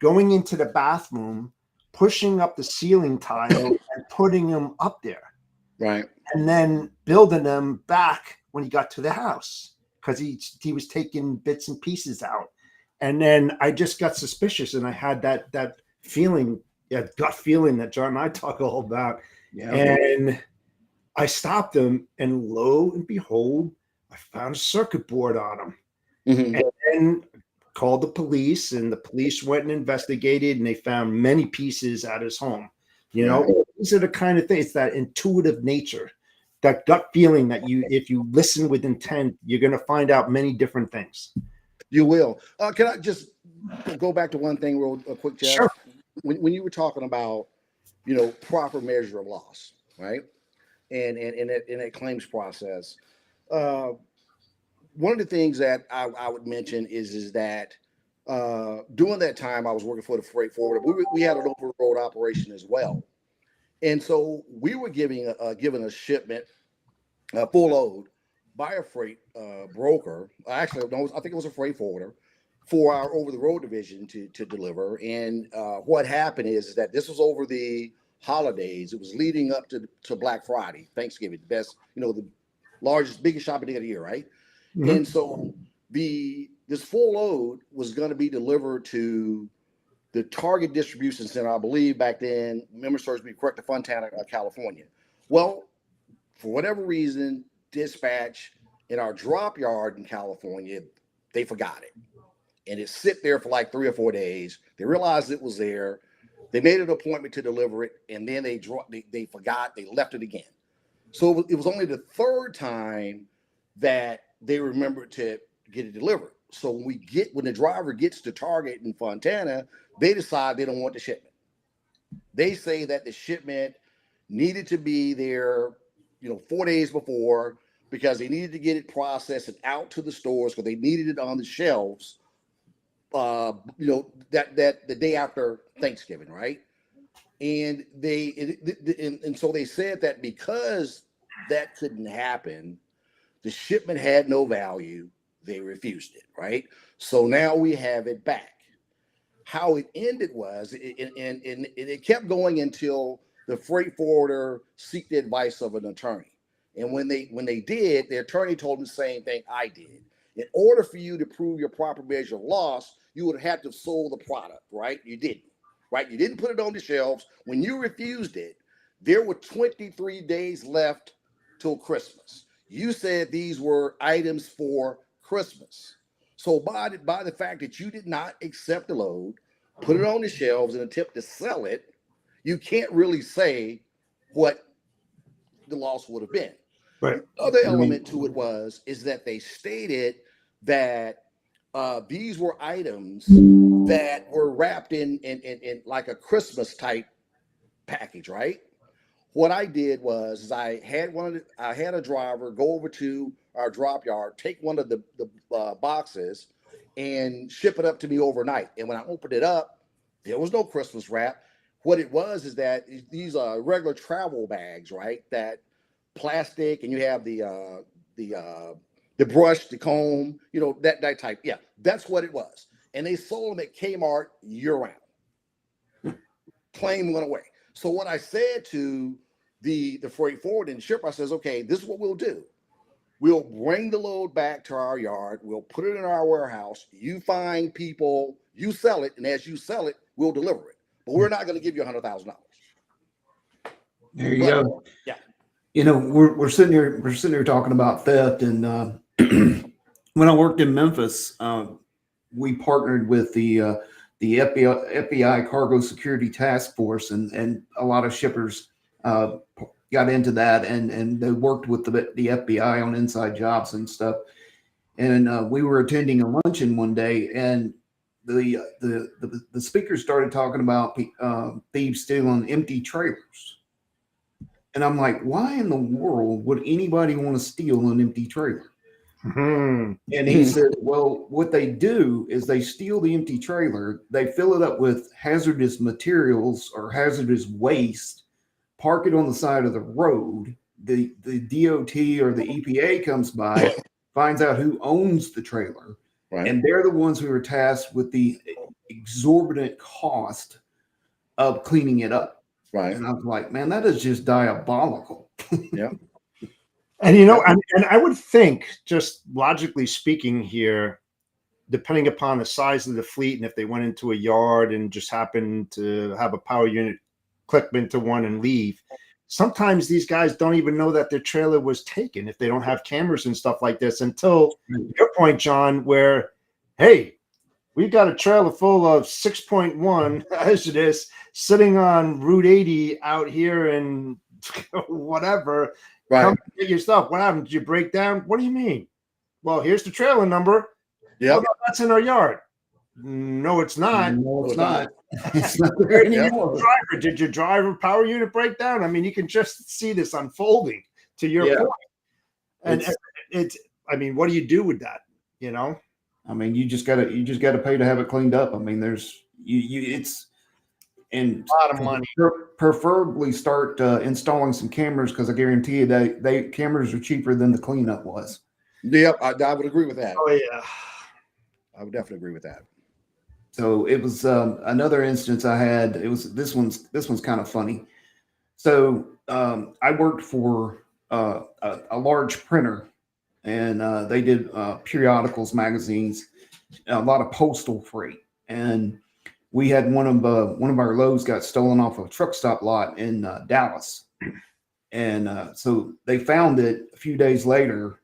S1: going into the bathroom, pushing up the ceiling tile and putting them up there,
S3: Right.
S1: and then building them back when he got to the house, because he was taking bits and pieces out. And then I just got suspicious, and I had that feeling, that gut feeling that John and I talk all about.
S2: Yeah.
S1: And I stopped him, and lo and behold, I found a circuit board on him.
S3: Mm-hmm.
S1: And then called the police, and the police went and investigated, and they found many pieces at his home. These are the kind of things, that intuitive nature, that gut feeling that if you listen with intent, you're going to find out many different things.
S3: You will. Can I just go back to one thing real quick, Jeff?
S1: Sure.
S3: When you were talking about, proper measure of loss, right? And in that claims process, one of the things that I would mention is that during that time I was working for the freight forwarder. We had an over the road operation as well, and so we were given a shipment, full load, by a freight broker. Actually, no, I think it was a freight forwarder, for our over the road division to deliver. And what happened is that this was over the holidays. It was leading up to Black Friday, Thanksgiving, the best, the largest, biggest shopping day of the year, right?
S1: Mm-hmm.
S3: And so this full load was going to be delivered to the Target distribution center, I believe back then, memory serves me correct, to Fontana, California. Well, for whatever reason, dispatch in our drop yard in California, they forgot it. And it sit there for like 3 or 4 days. They realized it was there. They made an appointment to deliver it, and then they forgot, they left it again. So it was only the third time that they remembered to get it delivered. So when the driver gets to Target in Fontana, they decide they don't want the shipment. They say that the shipment needed to be there, 4 days before, because they needed to get it processed and out to the stores, because they needed it on the shelves, that the day after Thanksgiving, right? And so they said that because that couldn't happen, the shipment had no value, they refused it, right? So now we have it back. How it ended was, it kept going until the freight forwarder sought the advice of an attorney. And when they did, the attorney told them the same thing I did. In order for you to prove your proper measure of loss, you would have to have sold the product, right? You didn't, right? You didn't put it on the shelves. When you refused it, there were 23 days left till Christmas. You said these were items for Christmas. So by the fact that you did not accept the load, put it on the shelves, and attempt to sell it, you can't really say what the loss would have been.
S1: Right.
S3: Other element to it is that they stated that these were items that were wrapped in like a Christmas type package, right? What I did was I had a driver go over to our drop yard, take one of the boxes, and ship it up to me overnight. And when I opened it up, there was no Christmas wrap. What it was is that these are regular travel bags, right? That plastic, and you have the brush, the comb, that type. Yeah, that's what it was. And they sold them at Kmart year round. Claim went away. So what I said to the freight forwarding shipper, I says, okay, this is what we'll do. We'll bring the load back to our yard. We'll put it in our warehouse. You find people, you sell it, and as you sell it, we'll deliver it. But we're not going to give you $100,000.
S2: There you go.
S3: Yeah.
S2: We're sitting here talking about theft, and when I worked in Memphis, we partnered with the FBI Cargo Security Task Force, and a lot of shippers got into that, and they worked with the FBI on inside jobs and stuff. And we were attending a luncheon one day, and the speaker started talking about thieves stealing empty trailers. And I'm like, why in the world would anybody want to steal an empty trailer?
S1: Mm-hmm.
S2: And he said, well, what they do is they steal the empty trailer, they fill it up with hazardous materials or hazardous waste, park it on the side of the road. The DOT or the EPA comes by, finds out who owns the trailer,
S3: right.
S2: And they're the ones who are tasked with the exorbitant cost of cleaning it up.
S3: Right.
S2: And I was like, man, that is just diabolical.
S3: Yeah.
S1: And and I would think, just logically speaking here, depending upon the size of the fleet, and if they went into a yard and just happened to have a power unit clip into one and leave, sometimes these guys don't even know that their trailer was taken if they don't have cameras and stuff like this, until your point, John, where, hey, we've got a trailer full of 6.1 hazardous sitting on Route 80 out here in whatever.
S3: Right.
S1: Come get your stuff. What happened? Did you break down? What do you mean? Well, here's the trailer number.
S3: Yeah.
S1: Oh, no, that's in our yard. No, it's not.
S2: No, it's not. It's not there anymore.
S1: Driver, did your driver power unit break down? I mean, you can just see this unfolding, to your point. And it's I mean, what do you do with that?
S2: I mean, you just gotta pay to have it cleaned up. I mean, it's and
S1: a lot of money.
S2: Preferably start installing some cameras, because I guarantee you that cameras are cheaper than the cleanup was.
S3: Yep, I would agree with that.
S1: Oh yeah,
S3: I would definitely agree with that.
S2: So it was another instance I had. It was this one's kind of funny. So I worked for a large printer, and they did periodicals, magazines, a lot of postal freight, and we had one of our loads got stolen off a truck stop lot in Dallas, and so they found it a few days later.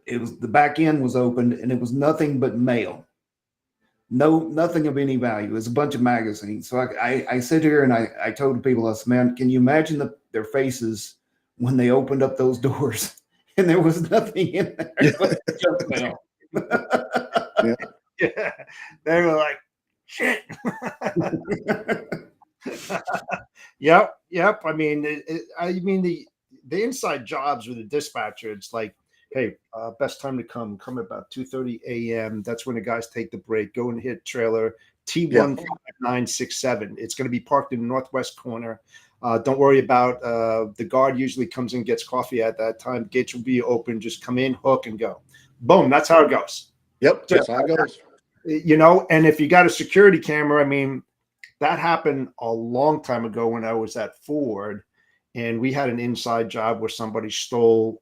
S2: It was, the back end was opened, and it was nothing but mail. Nothing of any value. It was a bunch of magazines. So I sit here and I told the people, I said, man, can you imagine their faces when they opened up those doors and there was nothing in there but junk mail?
S1: Yeah, they were like, shit. Yep. I mean, the inside jobs with the dispatcher, it's like, hey, best time to come at about 2:30 a.m. That's when the guys take the break. Go and hit trailer T15967. It's going to be parked in the northwest corner. Don't worry about the guard usually comes in, gets coffee at that time. Gates will be open. Just come in, hook, and go. Boom. That's how it goes.
S3: Yep. That's how it goes.
S1: And if you got a security camera, I mean, that happened a long time ago when I was at Ford, and we had an inside job where somebody stole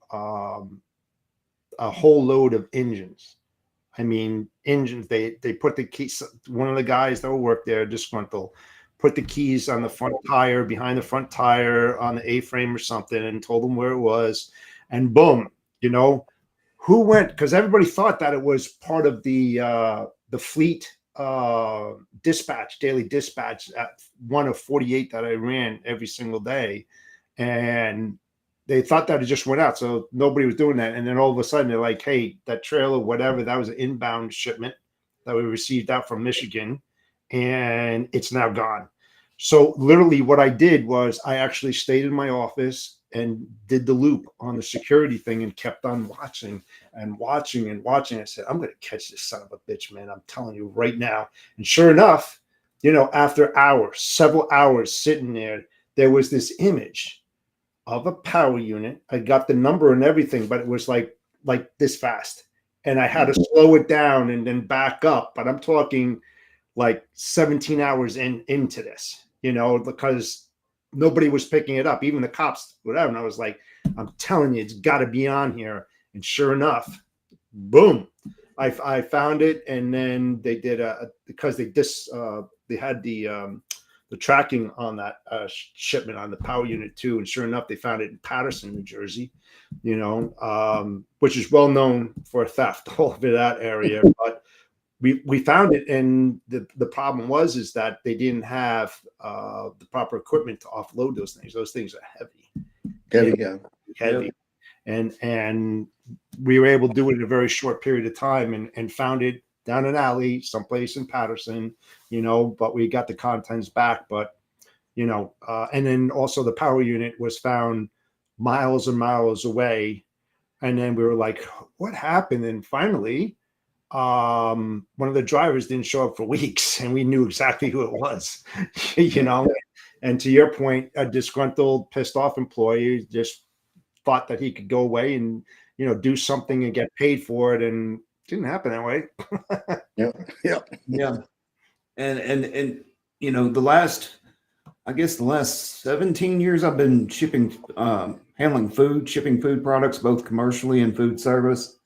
S1: a whole load of engines. I mean, engines, they put the keys, one of the guys that worked there, disgruntled, put the keys on the front tire, behind the front tire, on the A-frame or something, and told them where it was. And boom, who went, because everybody thought that it was part of the fleet dispatch, daily dispatch, at one of 48 that I ran every single day. And they thought that it just went out, so nobody was doing that. And then all of a sudden, they're like, "Hey, that trailer, whatever, that was an inbound shipment that we received out from Michigan, and it's now gone." So literally, what I did was I actually stayed in my office and did the loop on the security thing and kept on watching and watching and watching. I said, "I'm going to catch this son of a bitch, man. I'm telling you right now." And sure enough, after hours, several hours sitting there was this image of a power unit. I got the number and everything, but it was like this fast. And I had to slow it down and then back up. But I'm talking like 17 hours into this, because nobody was picking it up, even the cops, whatever. And I was like, I'm telling you, it's got to be on here. And sure enough, boom, I found it. And then they did because they had the tracking on that shipment on the power unit too. And sure enough, they found it in Patterson, New Jersey, which is well known for theft all over that area. But we found it, and the problem is that they didn't have the proper equipment to offload those things. Those things are heavy. Heavy.
S2: Yep.
S1: And we were able to do it in a very short period of time and found it down an alley, someplace in Patterson, but we got the contents back. But, and then also the power unit was found miles and miles away. And then we were like, what happened? And finally, one of the drivers didn't show up for weeks, and we knew exactly who it was, And to your point, a disgruntled, pissed off employee just thought that he could go away and, do something and get paid for it. And didn't happen that way.
S2: Yeah. And the last 17 years I've been shipping shipping food products, both commercially and food service.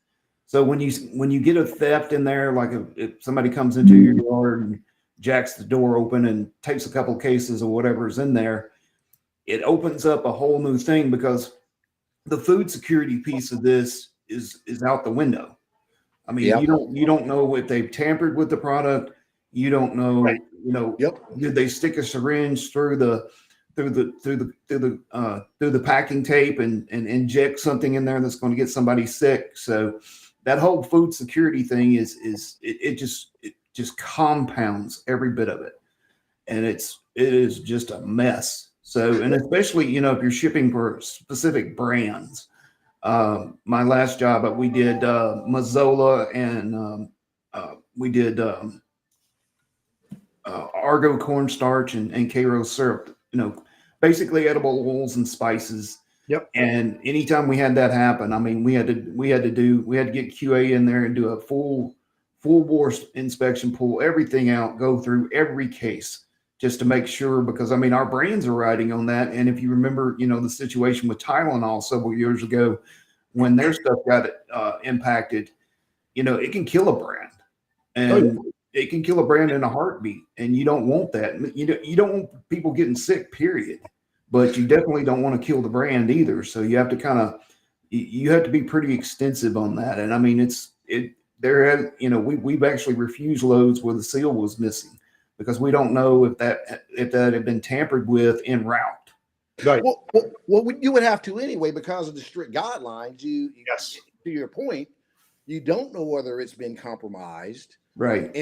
S2: So when you get a theft in there, like if somebody comes into your yard and jacks the door open and takes a couple cases of whatever's in there, it opens up a whole new thing, because the food security piece of this is out the window. I mean, you don't know if they've tampered with the product. You don't know,
S1: Right.
S2: Did they stick a syringe through the packing tape and inject something in there that's going to get somebody sick? So that whole food security thing it just compounds every bit of it, and it is just a mess. So, and especially if you're shipping for specific brands. My last job, we did Mazola, and we did Argo cornstarch and Karo syrup. Basically edible oils and spices.
S1: Yep.
S2: And anytime we had that happen, I mean, we had to get QA in there and do a full bore inspection, pull everything out, go through every case just to make sure, because I mean, our brains are riding on that. And if you remember, the situation with Tylenol several years ago, when their stuff got impacted, it can kill a brand, and it can kill a brand in a heartbeat. And you don't want that. You don't want people getting sick, period. But you definitely don't want to kill the brand either. So you have to you have to be pretty extensive on that. And I mean, we've actually refused loads where the seal was missing, because we don't know if that had been tampered with en route.
S1: Right.
S3: Well, you would have to anyway, because of the strict guidelines.
S1: Yes.
S3: To your point, you don't know whether it's been compromised.
S2: Right.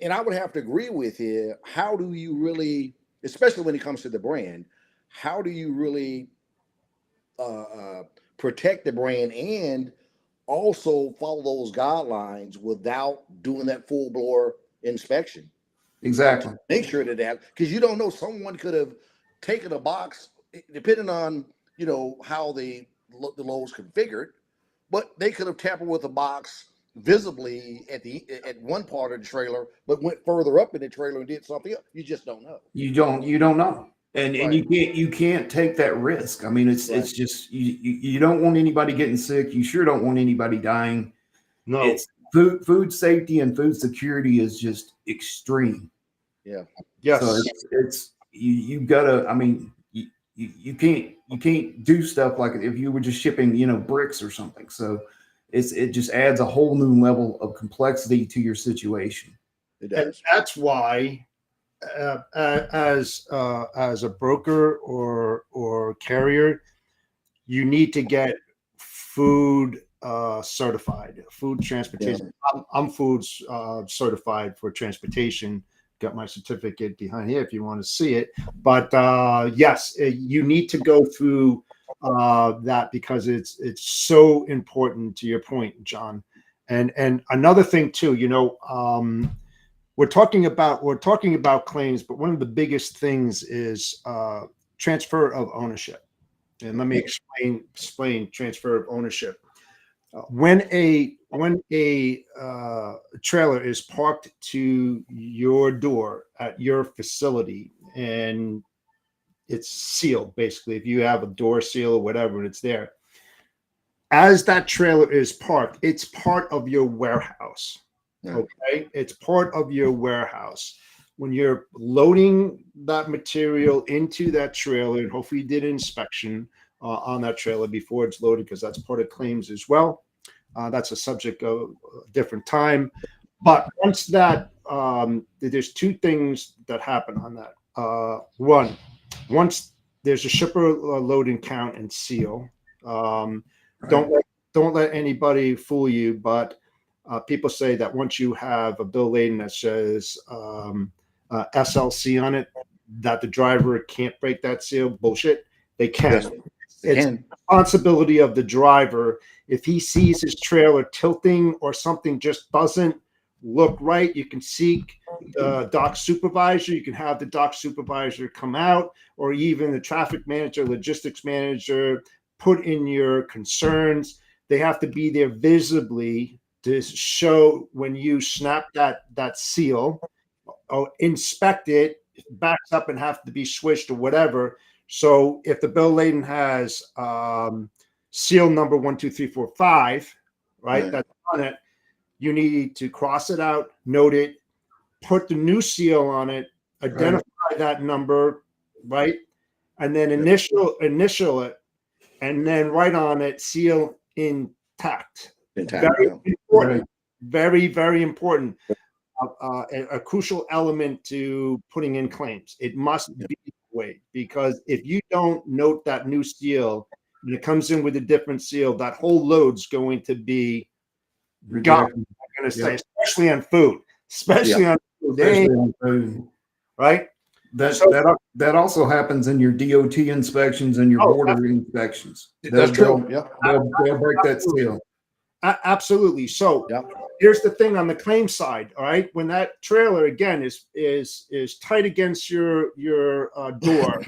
S3: And I would have to agree with you. How do you really, especially when it comes to the brand, how do you really protect the brand and also follow those guidelines without doing that full bore inspection?
S2: Exactly.
S3: Make sure that because you don't know, someone could have taken a box, depending on how the load's configured, but they could have tampered with the box visibly at one part of the trailer, but went further up in the trailer and did something else. You just don't know.
S2: You don't know. And you can't take that risk. I mean, it's just you don't want anybody getting sick. You sure don't want anybody dying.
S1: No.
S2: It's food safety and food security is just extreme.
S3: Yeah.
S1: Yes.
S2: So it's you gotta. I mean, you can't do stuff like if you were just shipping bricks or something. So it just adds a whole new level of complexity to your situation.
S3: It does.
S1: And that's why, as a broker or carrier, you need to get food certified, food transportation. I'm foods certified for transportation. Got my certificate behind here if you want to see it. But yes, you need to go through that because it's so important to your point, John. And another thing too, we're talking about claims, but one of the biggest things is transfer of ownership. And let me explain transfer of ownership. When a trailer is parked to your door at your facility and it's sealed, basically, if you have a door seal or whatever, and it's there, as that trailer is parked, it's part of your warehouse. Okay, it's part of your warehouse. When you're loading that material into that trailer, and hopefully you did an inspection on that trailer before it's loaded, because that's part of claims as well. That's a subject of a different time. But once that, there's two things that happen on that. One, once there's a shipper load and count and seal, don't let anybody fool you, but people say that once you have a bill laden that says SLC on it, that the driver can't break that seal. Bullshit. They can.
S3: Yes,
S1: it's the responsibility of the driver. If he sees his trailer tilting or something just doesn't look right, you can seek the dock supervisor. You can have the dock supervisor come out, or even the traffic manager, logistics manager, put in your concerns. They have to be there visibly to show when you snap that seal, or inspect it, backs up and have to be switched or whatever. So if the bill laden has seal number 1, 2, 3, 4, 5, right, that's on it, you need to cross it out, note it, put the new seal on it, identify that number, right, and then initial it, and then write on it, seal intact. Very important. Very, very important. A crucial element to putting in claims. It must be that way, because if you don't note that new seal and it comes in with a different seal, that whole load's going to be gone. I'm going to say, especially on food, especially on food, right?
S2: That also happens in your DOT inspections and your border inspections.
S3: That's true.
S2: They'll break that seal.
S1: Absolutely. So here's the thing on the claim side. All right, when that trailer again is tight against your door,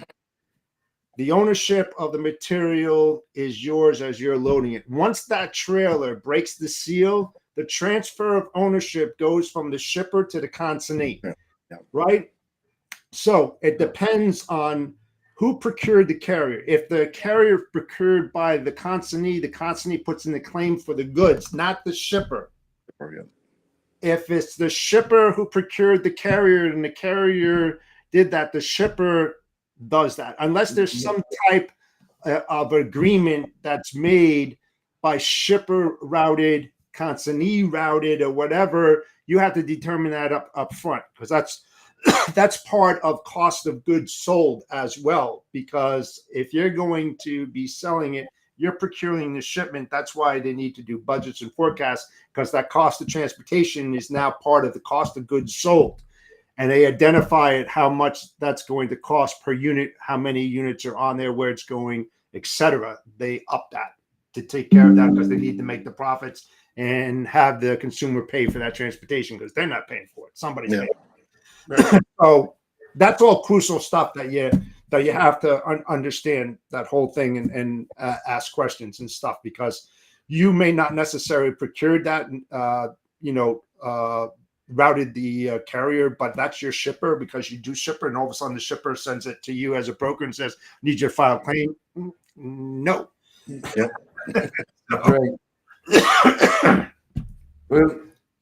S1: the ownership of the material is yours as you're loading it. Once that trailer breaks the seal, the transfer of ownership goes from the shipper to the consignee, right? So it depends on who procured the carrier. If the carrier procured by the consignee puts in the claim for the goods, not the shipper. If it's the shipper who procured the carrier and the carrier did that, the shipper does that. Unless there's some type of agreement that's made by shipper routed, consignee routed, or whatever, you have to determine that up front, because that's part of cost of goods sold as well. Because if you're going to be selling it, you're procuring the shipment. That's why they need to do budgets and forecasts, because that cost of transportation is now part of the cost of goods sold. And they identify it, how much that's going to cost per unit, how many units are on there, where it's going, etc. They up that to take care of that, because they need to make the profits and have the consumer pay for that transportation, because they're not paying for it. Somebody's paying for it. So that's all crucial stuff that you have to understand that whole thing and ask questions and stuff, because you may not necessarily procure that, routed the carrier, but that's your shipper, because you do shipper, and all of a sudden the shipper sends it to you as a broker and says, need your file claim. No.
S3: Yep.
S2: Right. Well,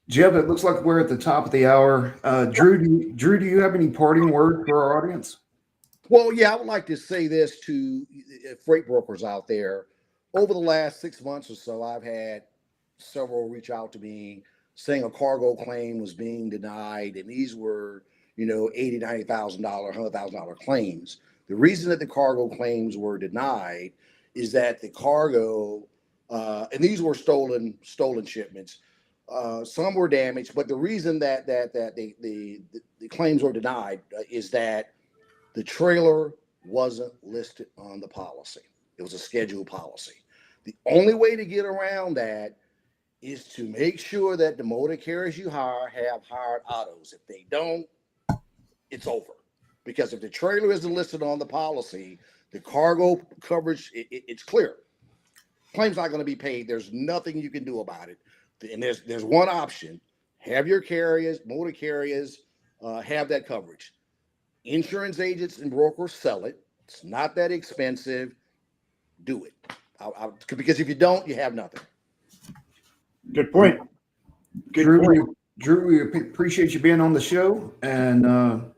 S2: Jeb, it looks like we're at the top of the hour. Drew, do you have any parting word for our audience?
S3: Well, yeah, I would like to say this to freight brokers out there. Over the last 6 months or so, I've had several reach out to me saying a cargo claim was being denied, and these were, $80,000, $90,000, $100,000 claims. The reason that the cargo claims were denied is that the cargo, and these were stolen shipments. Some were damaged, but the reason that the claims were denied is that the trailer wasn't listed on the policy. It was a scheduled policy. The only way to get around that is to make sure that the motor carriers you hire have hired autos. If they don't, it's over. Because if the trailer isn't listed on the policy, the cargo coverage, it's clear. Claim's not going to be paid. There's nothing you can do about it. And there's one option. Have your carriers, motor carriers, have that coverage. Insurance agents and brokers sell it. It's not that expensive. Do it. Because if you don't, you have nothing.
S1: Good point. Good
S2: Drew,
S1: point.
S2: Drew, we appreciate you being on the show, and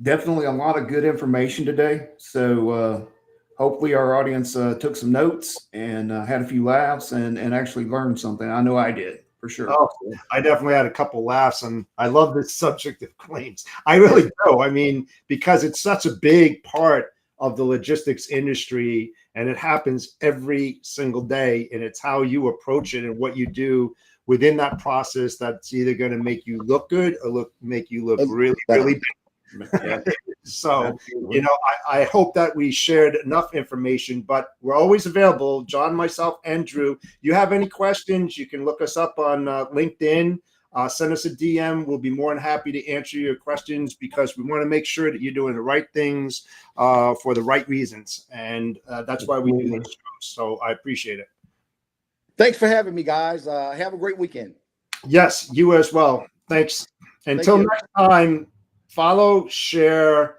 S2: definitely a lot of good information today. So hopefully our audience took some notes and had a few laughs and actually learned something. I know I did, for sure.
S1: Oh, I definitely had a couple laughs, and I love this subject of claims. I really do. I mean, because it's such a big part of the logistics industry, and it happens every single day, and it's how you approach it and what you do within that process that's either going to make you look good or make you look really, really bad. So,
S2: Absolutely.
S1: you know, I hope that we shared enough information, but we're always available, John, myself, and Drew. You have any questions, you can look us up on LinkedIn. Send us a DM. We'll be more than happy to answer your questions, because we want to make sure that you're doing the right things for the right reasons. And that's why we do these shows. So I appreciate it.
S3: Thanks for having me, guys. Have a great weekend.
S1: Yes, you as well. Thanks. Until next time, follow, share,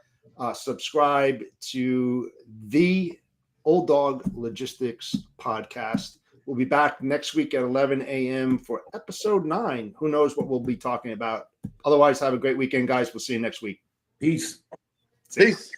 S1: subscribe to the Old Dog Logistics Podcast. We'll be back next week at 11 a.m. for episode 9. Who knows what we'll be talking about? Otherwise, have a great weekend, guys. We'll see you next week.
S2: Peace.
S3: Peace.